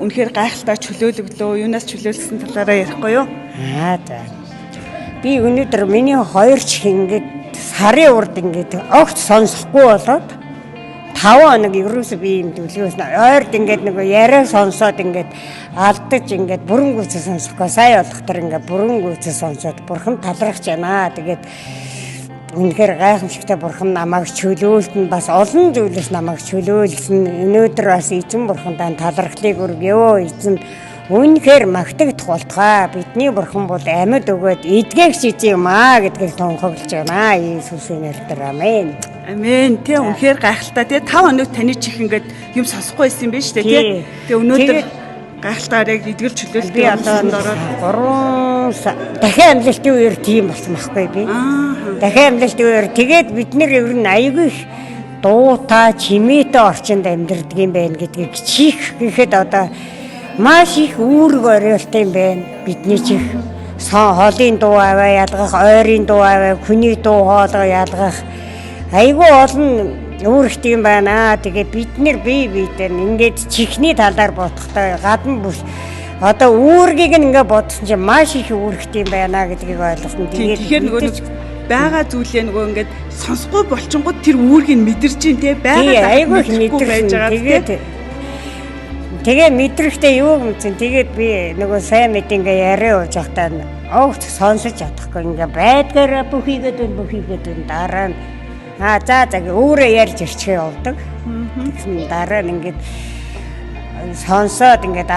үнэхээр гайхалтай чөлөөлөглөө. Юунаас чөлөөлсөн талаараа ярихгүй юу? За. Би өнөөдөр миний хоёр чих ингээд сарын урд ингээд огт сонсохгүй болоод 5 хоног ерөөсөө би юм дүлгээс ойрд ингээд нэг яриа сонсоод ингээд алдаж ингээд бүрэн гүйцээ сонсохгүй сая болохтор ингээд бүрэн гүйцээ сонсоод бурхан талархаж байна. Тэгээд үнэхээр гайхамшигтай бурхан намайг чөлөөлтөнд бас олон зүйлээс намайг чөлөөлсөн. Өнөөдөр бас эзэн бурхандаа талархлыг өргөё. Эзэн үнэхээр магтагдах болтугай. Бидний бурхан бол амьд өгөөд эдгээгч эзэн юм аа гэдгийг тунхаглаж байна. Иесусийн нэрээр амен. Амен. Тэ үнэхээр гайхалтай. Тэ 5 хоног таны чих ингээд юм сонсохгүй байсан юм байна шүү дээ. Тэ. Тэ өнөөдөр гайхалтайгаар яг эдгэр чөлөөлт би одоо 3 дахин амлалтын үеэр тийм болсон байхгүй би. Дахин амлалтын үеэр тэгээд бид нэр ер нь аягүй их дуутай, чимээтэй орчинд амьдардаг юм байна гэдгийг чих гэхэд одоо маш их үүрэг оройртой юм байна. Бидний чих хоолын дуу аваа ялгах, ойрын дуу аваа, хүний дуу хоолой ялгах айгүй олон үүрэгтэй юм байна. Тэгээ бид нэр бие биедээ ингээд чихний талаар бодохдоо гадна бүс одоо үүргийг ингээ бодсон чинь маш их үүрэгтэй юм байна гэдгийг ойлгосон. Тэгэхээр нөгөө байгаа зүйлээ нөгөө ингээд сонсохгүй болчингууд тэр үүргийг мэдэрч ин тэ байгаа айгүй их мэдэрч байгаа. Тэгээ мэдрэхтэй юу юмцэн тэгээд би нөгөө сайн мэд ингээ яриа ууж явахдаа огт сонсож чадахгүй ингээ байдгаараа бүхийгээд дараа нь за өөрөө ярьж ирчихээ явдаг. Тэгсэн дараа нь ингээд сонсоод ингээд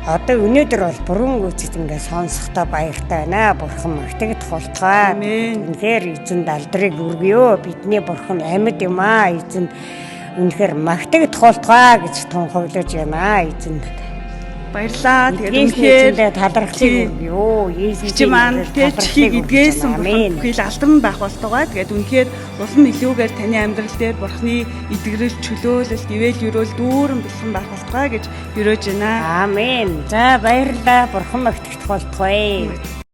одоо өнөөдөр бол бүрэн гүйцэд ингээд сонсохдоо баяртай байна. Бурхан магтагдах болтугай. Үнэхээр эзэн далдрыг өргөё. Бидний бурхан амьд юм аа. Эзэн үнэхээр магтагдах болтугай гэж тунхаглаж байна. Эзэн баярлаа. Тэгээд үнэхээр талархлыг өргөё. Эзэн маань тэр чихийг эдгээсэн бүхэл алдарн байх болтугай. Тэгээд үнэхээр улам илүүгээр таны амьдрал дээр бурхны эдгэрэл чөлөөлөлт, ивэл өрөөл дүүрэн бэлхэн байх болтугай гэж өрөөж байна. Амен. За баярлалаа. Бурхан магтагдах болтугай.